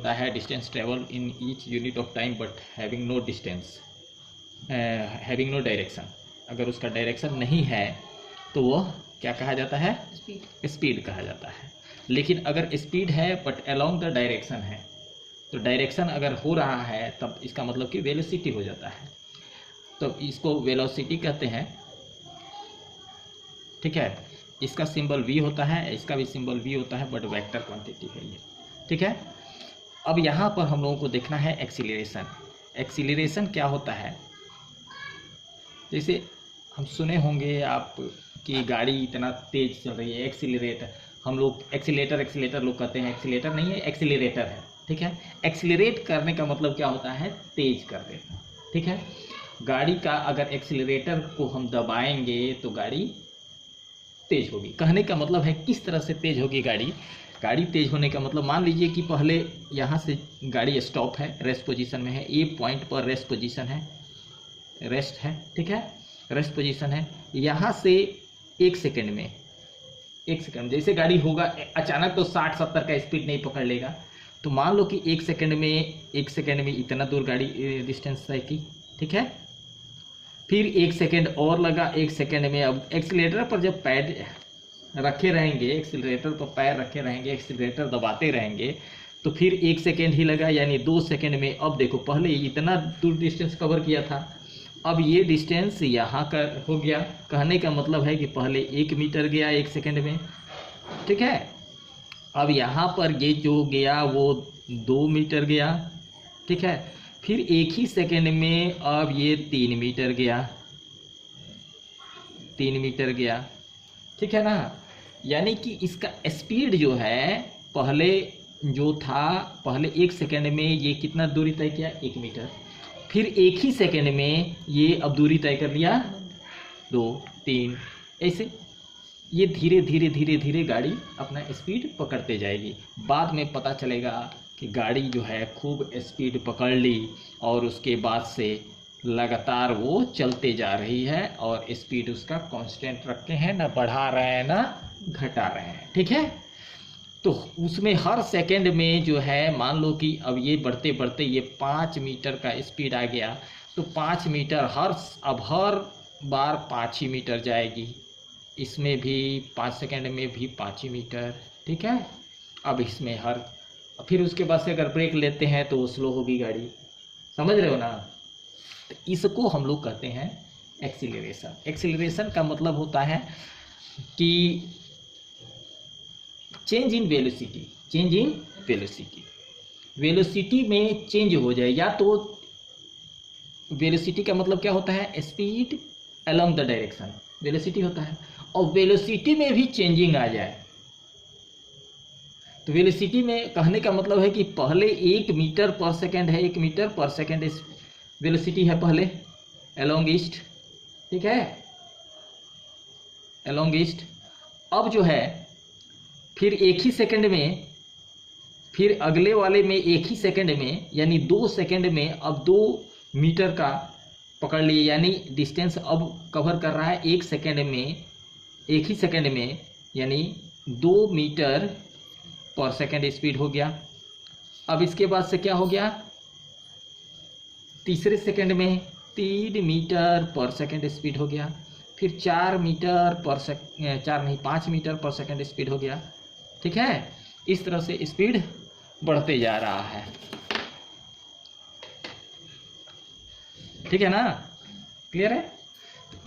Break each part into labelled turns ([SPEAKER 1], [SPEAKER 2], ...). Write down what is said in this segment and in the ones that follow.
[SPEAKER 1] होता है distance travel in each unit of time but having no distance, having no direction. अगर उसका direction नहीं है तो वह क्या कहा जाता है? स्पीड कहा जाता है। लेकिन अगर स्पीड है बट अलोंग द डायरेक्शन है, तो डायरेक्शन अगर हो रहा है तब इसका मतलब कि वेलोसिटी हो जाता है, तो इसको वेलोसिटी कहते हैं। ठीक है, इसका सिंबल v होता है, इसका भी सिंबल v होता है, बट वेक्टर क्वांटिटी है ये। ठीक है, अब यहाँ पर हम लोगों को देखना है एक्सीलरेशन। एक्सीलरेशन क्या होता है? जैसे हम सुने होंगे आप कि गाड़ी इतना तेज चल रही है, एक्सीलरेटर, हम लोग एक्सीलेटर लोग कहते हैं, एक्सीलेटर नहीं है, एक्सीलरेटर है। ठीक है, एक्सीलरेट करने का मतलब क्या होता है? तेज कर देना। ठीक है, गाड़ी का अगर एक्सीलरेटर को हम दबाएंगे तो गाड़ी तेज होगी। कहने का मतलब है किस तरह से तेज होगी गाड़ी? गाड़ी तेज होने का मतलब, मान लीजिए कि पहले यहाँ से गाड़ी स्टॉप है, रेस्ट पोजीशन में है, ए पॉइंट पर रेस्ट पोजीशन है, रेस्ट है। ठीक है, रेस्ट पोजीशन है। यहाँ से एक सेकंड में जैसे गाड़ी होगा अचानक तो 60-70 का स्पीड नहीं पकड़ लेगा, तो मान लो कि एक सेकंड में इतना दूर गाड़ी डिस्टेंस तय की। ठीक है, फिर एक सेकंड और लगा, एक सेकंड में अब एक्सीलरेटर पर जब पैर रखे रहेंगे, एक्सीलरेटर पर पैर रखे रहेंगे, एक्सीलरेटर दबाते रहेंगे, तो फिर एक सेकंड ही लगा, यानी 2 सेकंड में अब देखो पहले इतना दूर डिस्टेंस कवर किया था, अब ये डिस्टेंस यहाँ का हो गया। कहने का मतलब है कि पहले 1 मीटर गया 1 सेकंड में। ठीक है, अब यहाँ पर ये जो गया वो 2 मीटर गया। ठीक है, फिर एक ही सेकंड में अब ये 3 मीटर गया, 3 मीटर गया। ठीक है ना, यानी कि इसका स्पीड जो है पहले जो था, पहले 1 सेकंड में ये कितना दूरी तय किया? 1 मीटर। फिर एक ही सेकंड में ये अब दूरी तय कर लिया 2, 3, ऐसे ये धीरे धीरे धीरे धीरे गाड़ी अपना स्पीड पकड़ते जाएगी। बाद में पता चलेगा कि गाड़ी जो है खूब स्पीड पकड़ ली और उसके बाद से लगातार वो चलते जा रही है और स्पीड उसका कांस्टेंट रखे हैं, ना बढ़ा रहे हैं ना घटा रहे हैं। ठीक है, तो उसमें हर सेकंड में जो है, मान लो कि अब ये बढ़ते बढ़ते ये 5 मीटर का स्पीड आ गया, तो 5 मीटर अब हर बार 5 ही मीटर जाएगी, इसमें भी 5 सेकंड में भी 5 ही मीटर। ठीक है, अब इसमें फिर उसके बाद से अगर ब्रेक लेते हैं तो वो स्लो होगी गाड़ी, समझ रहे हो ना? तो इसको हम लोग कहते हैं एक्सीलरेशन। एक्सीलरेशन का मतलब होता है कि चेंज इन वेलोसिटी, वेलोसिटी में चेंज हो जाए। या तो वेलोसिटी का मतलब क्या होता है? Speed along the direction, velocity होता है, और वेलोसिटी में भी चेंजिंग आ जाए। तो वेलोसिटी में कहने का मतलब है कि पहले 1 मीटर पर सेकंड है, 1 मीटर पर सेकंड वेलोसिटी है पहले अलोंग ईस्ट। ठीक है, अलोंग ईस्ट। अब जो है फिर एक ही सेकंड में, फिर अगले वाले में 1 ही सेकंड में, यानी 2 सेकंड में अब 2 मीटर का पकड़ लिए, यानी डिस्टेंस अब कवर कर रहा है 1 सेकंड में, 1 ही सेकंड में, यानी 2 मीटर पर सेकंड स्पीड हो गया। अब इसके बाद से क्या हो गया? तीसरे सेकंड में 3 मीटर पर सेकंड स्पीड हो गया, फिर 4 मीटर पर सेकंड, 4 नहीं 5 मीटर पर सेकंड स्पीड हो गया। ठीक है, इस तरह से स्पीड बढ़ते जा रहा है। ठीक है ना, क्लियर है?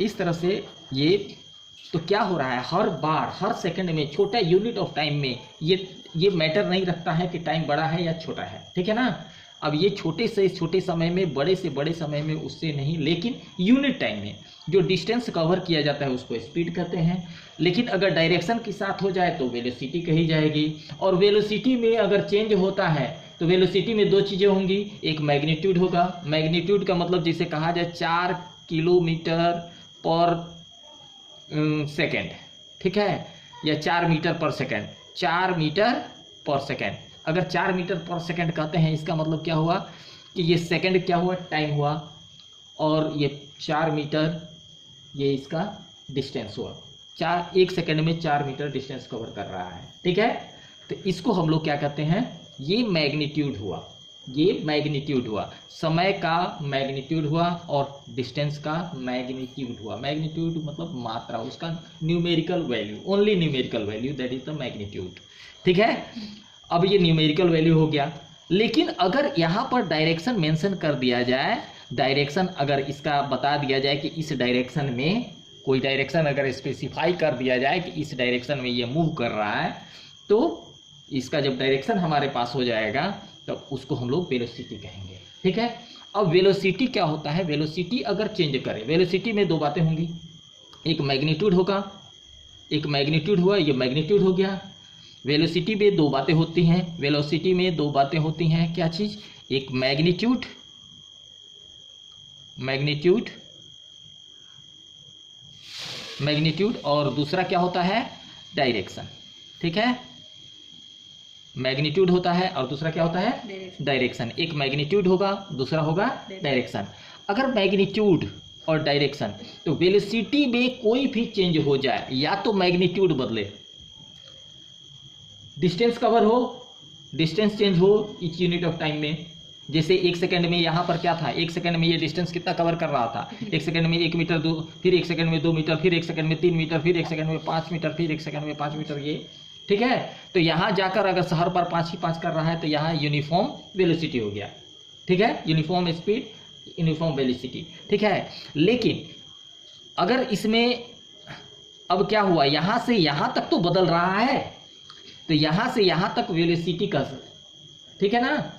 [SPEAKER 1] इस तरह से ये तो क्या हो रहा है, हर बार हर सेकंड में, छोटा यूनिट ऑफ टाइम में, ये मैटर नहीं रखता है कि टाइम बड़ा है या छोटा है। ठीक है ना, अब ये छोटे से छोटे समय में, बड़े से बड़े समय में, उससे नहीं, लेकिन यूनिट टाइम में जो डिस्टेंस कवर किया जाता है उसको स्पीड कहते हैं। लेकिन अगर डायरेक्शन के साथ हो जाए तो वेलोसिटी कही जाएगी। और वेलोसिटी में अगर चेंज होता है तो वेलोसिटी में 2 चीज़ें होंगी, एक मैग्नीट्यूड होगा। मैग्नीट्यूड का मतलब जिसे कहा जाए 4 किलोमीटर पर सेकेंड। ठीक है, या 4 मीटर पर सेकेंड, 4 मीटर पर सेकेंड। अगर 4 मीटर पर सेकेंड कहते हैं, इसका मतलब क्या हुआ कि ये सेकेंड क्या हुआ? टाइम हुआ, और ये 4 मीटर ये इसका डिस्टेंस हुआ। 1 सेकेंड में 4 मीटर डिस्टेंस कवर कर रहा है। ठीक है, तो इसको हम लोग क्या कहते हैं? ये मैग्नीट्यूड हुआ, ये मैग्नीट्यूड हुआ, समय का मैग्नीट्यूड हुआ और डिस्टेंस का मैग्नीट्यूड हुआ। मैग्नीट्यूड मतलब मात्रा, उसका numerical value, only numerical value, that is the magnitude. ठीक है, अब ये न्यूमेरिकल वैल्यू हो गया। लेकिन अगर यहाँ पर डायरेक्शन मेंशन कर दिया जाए, डायरेक्शन अगर इसका बता दिया जाए कि इस डायरेक्शन में, कोई डायरेक्शन अगर स्पेसिफाई कर दिया जाए कि इस डायरेक्शन में ये मूव कर रहा है, तो इसका जब डायरेक्शन हमारे पास हो जाएगा तो उसको हम लोग वेलोसिटी कहेंगे। ठीक है, अब वेलोसिटी क्या होता है, वेलोसिटी अगर चेंज करें, वेलोसिटी में दो बातें होंगी, एक मैग्नीट्यूड होगा, एक मैग्नीट्यूड हुआ, ये मैग्नीट्यूड हो गया। वेलोसिटी में दो बातें होती हैं, वेलोसिटी में दो बातें होती हैं, क्या चीज, एक मैग्नीट्यूड, मैग्नीट्यूड, मैग्नीट्यूड, और दूसरा क्या होता है, डायरेक्शन। ठीक है, मैग्नीट्यूड होता है और दूसरा क्या होता है, डायरेक्शन। एक मैग्नीट्यूड होगा, दूसरा होगा डायरेक्शन। अगर मैग्नीट्यूड और डायरेक्शन, तो वेलोसिटी में कोई भी चेंज हो जाए, या तो मैग्नीट्यूड बदले, डिस्टेंस कवर हो, डिस्टेंस चेंज हो इच यूनिट ऑफ टाइम में, जैसे एक सेकंड में यहाँ पर क्या था, एक सेकंड में ये डिस्टेंस कितना कवर कर रहा था, एक सेकंड में 1 मीटर, दो, फिर एक सेकंड में 2 मीटर, फिर एक सेकंड में 3 मीटर, फिर एक सेकंड में 5 मीटर, फिर एक सेकंड में 5 मीटर, ये ठीक है। तो यहाँ जाकर अगर शहर पर 5 ही 5 कर रहा है तो यहाँ यूनिफॉर्म वेलोसिटी हो गया। ठीक है, यूनिफॉर्म स्पीड, यूनिफॉर्म वेलोसिटी। ठीक है, लेकिन अगर इसमें अब क्या हुआ, यहाँ से यहाँ तक तो बदल रहा है, तो यहाँ से यहाँ तक वेलोसिटी का, ठीक है ना,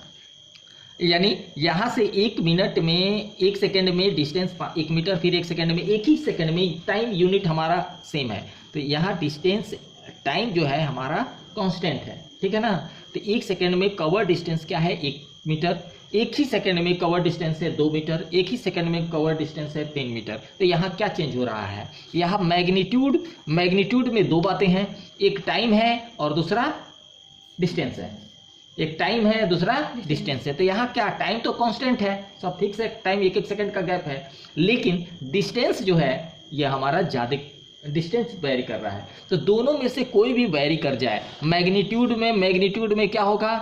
[SPEAKER 1] यानी यहाँ से 1 मिनट में, 1 सेकंड में डिस्टेंस 1 मीटर, फिर 1 सेकंड में, एक ही सेकंड में टाइम यूनिट हमारा सेम है, तो यहाँ डिस्टेंस टाइम जो है हमारा कांस्टेंट है। ठीक है ना, तो 1 सेकंड में कवर डिस्टेंस क्या है, 1 मीटर, एक ही सेकंड में कवर डिस्टेंस है 2 मीटर, एक ही सेकंड में कवर डिस्टेंस है 3 मीटर। तो यहाँ क्या चेंज हो रहा है, यहाँ मैग्नीट्यूड, मैग्नीट्यूड में दो बातें हैं, एक टाइम है और दूसरा डिस्टेंस है, एक टाइम है दूसरा डिस्टेंस है। तो यहाँ क्या, टाइम तो कांस्टेंट है, सब फिक्स है, टाइम 1-1 सेकंड का गैप है, लेकिन डिस्टेंस जो है ये हमारा ज़्यादा डिस्टेंस वेरी कर रहा है। तो दोनों में से कोई भी वेरी कर जाए, मैग्नीट्यूड में क्या होगा,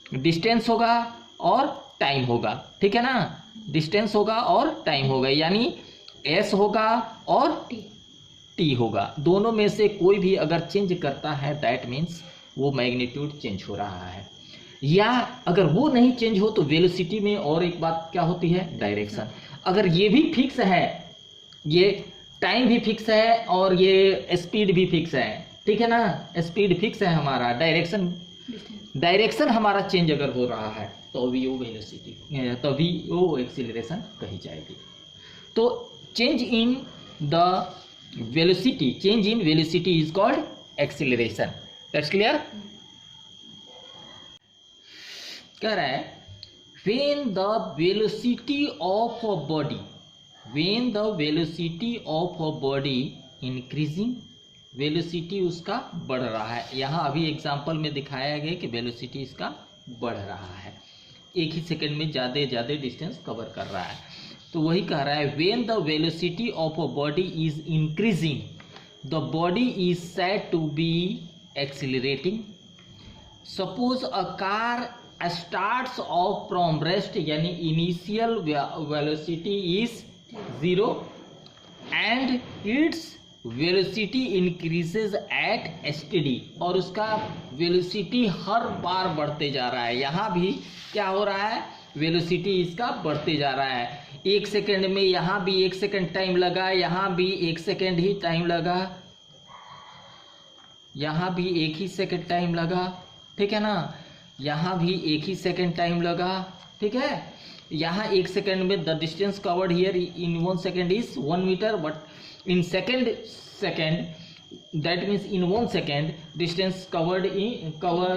[SPEAKER 1] डिस्टेंस होगा और टाइम होगा। ठीक है ना, डिस्टेंस होगा और टाइम होगा, यानी एस होगा और टी होगा। दोनों में से कोई भी अगर चेंज करता है दैट मीन्स वो मैग्नीट्यूड चेंज हो रहा है, या अगर वो नहीं चेंज हो तो वेलोसिटी में और एक बात क्या होती है, डायरेक्शन। अगर ये भी फिक्स है, ये टाइम भी फिक्स है और ये स्पीड भी फिक्स है, ठीक है ना, स्पीड फिक्स है हमारा, डायरेक्शन हमारा चेंज अगर हो रहा है तो भी वो वेलोसिटी, तभी वो एक्सीलरेशन कही जाएगी। तो change in the velocity, change in velocity is called acceleration. That's clear. कह रहा है when the velocity of a body, when the velocity of a body increasing, velocity उसका बढ़ रहा है। यहाँ अभी एग्जांपल में दिखाया गया कि वेलोसिटी इसका बढ़ रहा है, एक ही सेकंड में ज़्यादा डिस्टेंस कवर कर रहा है। तो वही कह रहा है when the velocity of a body is increasing, the body is said to be accelerating. Suppose a car starts off from rest, यानी initial velocity is 0 and its velocity increases at steady, और उसका velocity हर बार बढ़ते जा रहा है। यहाँ भी क्या हो रहा है, वेलोसिटी इसका बढ़ते जा रहा है। 1 सेकंड में यहाँ भी 1 सेकंड टाइम लगा, यहाँ भी 1 सेकंड ही टाइम लगा, यहाँ भी 1 ही सेकंड टाइम लगा, ठीक है ना, यहाँ भी 1 ही सेकंड टाइम लगा, ठीक है। यहाँ 1 सेकंड में the distance covered here in 1 second is 1 metre, but in second that means in 1 second distance covered in cover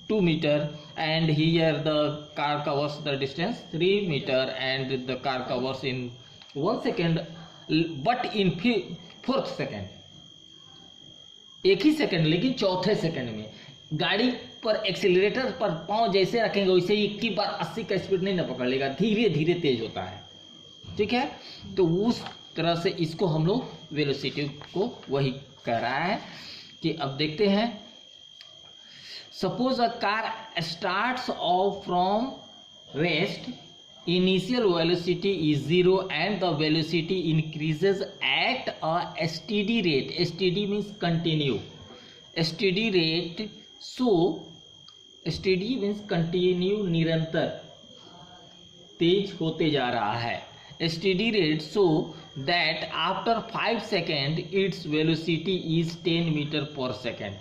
[SPEAKER 1] 2 meter, and here the car covers the distance 3 meter and the car covers in 1 second, but in 4th second, एक ही second लेकिन चौथे second में गाड़ी पर accelerator पर पांव जैसे रखेंगे वैसे ही एक बार 80 का स्पीड नहीं ना पकड़ लेगा, धीरे धीरे तेज होता है, ठीक है। तो उस तरह से इसको हम लोग वेलोसिटी को वही कह रहा है कि अब देखते हैं Suppose a car starts off from rest, initial velocity is 0 and the velocity increases at a steady rate. Steady means continue. Steady rate, so steady means continue, निरंतर तेज होते जा रहा है. Steady rate so that after 5 seconds its velocity is 10 metre पर second.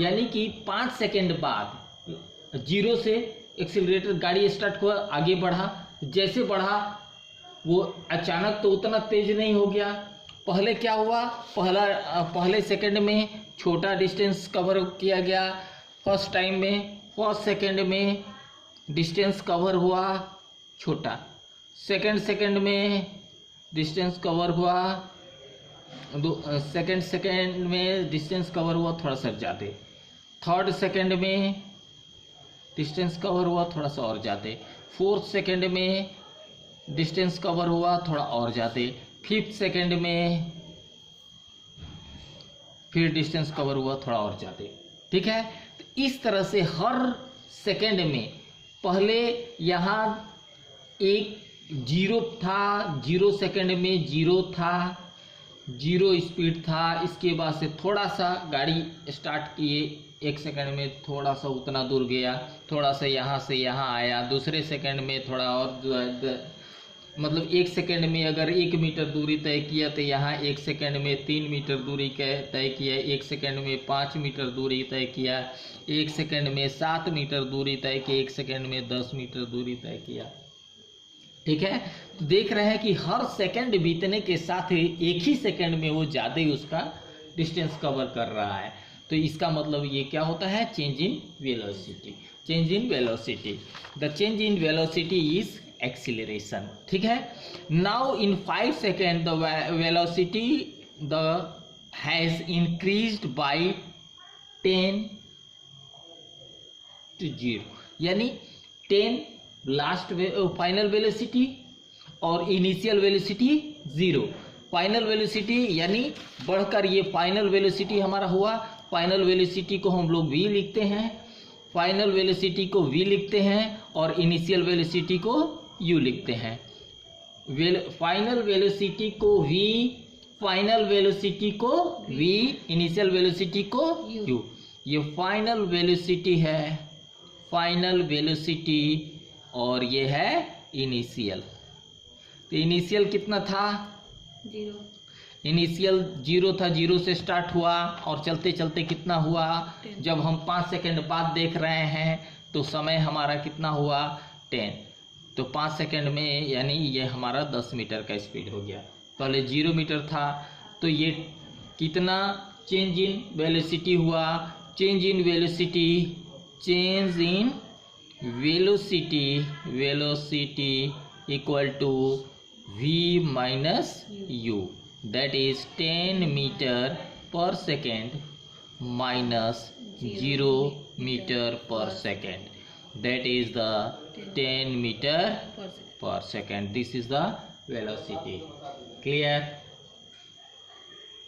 [SPEAKER 1] यानी कि 5 second बाद zero से एक्सीलरेटर गाड़ी स्टार्ट हुआ, आगे बढ़ा, जैसे बढ़ा वो अचानक तो उतना तेज नहीं हो गया. पहले क्या हुआ, पहले सेकंड में छोटा डिस्टेंस कवर किया गया. फर्स्ट टाइम में फर्स्ट सेकंड में डिस्टेंस कवर हुआ छोटा, सेकंड में डिस्टेंस कवर हुआ, सेकंड में डिस्टेंस कवर हुआ थोड़ा सा ज़्यादा, थर्ड सेकंड में डिस्टेंस कवर हुआ थोड़ा सा और ज़्यादा, फोर्थ सेकंड में डिस्टेंस कवर हुआ थोड़ा और ज़्यादा, फिफ्थ सेकंड में फिर डिस्टेंस कवर हुआ थोड़ा और ज़्यादा. ठीक है, तो इस तरह से हर सेकंड में पहले यहाँ एक जीरो था, 0 सेकंड में जीरो था, 0 स्पीड था. इसके बाद से थोड़ा सा गाड़ी स्टार्ट किए, 1 सेकंड में थोड़ा सा उतना दूर गया, थोड़ा सा यहाँ से यहाँ आया, दूसरे सेकंड में थोड़ा और मतलब 1 सेकंड में अगर 1 मीटर दूरी तय किया तो यहाँ 1 सेकंड में 3 मीटर दूरी तय किया, 1 सेकंड में 5 मीटर दूरी तय किया, 1 सेकंड में 7 मीटर दूरी तय किया, 1 सेकंड में 10 मीटर दूरी तय किया. ठीक है, तो देख रहे हैं कि हर सेकंड बीतने के साथ एक ही सेकंड में वो ज़्यादा ही उसका डिस्टेंस कवर कर रहा है. तो इसका मतलब ये क्या होता है, change in velocity. Change in velocity, the change in velocity is acceleration. ठीक है, now in 5 second the velocity the has increased by 10 to 0. यानी 10 लास्ट फाइनल वेलोसिटी और इनिशियल वेलोसिटी 0. फाइनल वेलोसिटी यानी बढ़कर ये फाइनल वेलोसिटी हमारा हुआ. Final velocity को हम लोग v लिखते हैं, फाइनल वेलोसिटी को v लिखते हैं और इनिशियल वेलोसिटी को u लिखते हैं. फाइनल वेलोसिटी को v, फाइनल वेलोसिटी को v, इनिशियल वेलोसिटी को u. ये फाइनल वेलोसिटी है, फाइनल वेलोसिटी, और ये है इनिशियल. तो इनिशियल कितना था,
[SPEAKER 2] 0.
[SPEAKER 1] इनिशियल 0 था, 0 से स्टार्ट हुआ और चलते चलते कितना हुआ,
[SPEAKER 2] 10.
[SPEAKER 1] जब हम 5 सेकंड बाद देख रहे हैं तो समय हमारा कितना हुआ, 10. तो 5 सेकंड में यानी ये हमारा 10 मीटर का स्पीड हो गया. पहले 0 मीटर था, तो ये कितना चेंज इन वेलोसिटी हुआ. Change in velocity, change in velocity equal to v minus u, that is 10 meter per second minus 0 meter per second, that is the 10 meter per second. This is the velocity. Clear?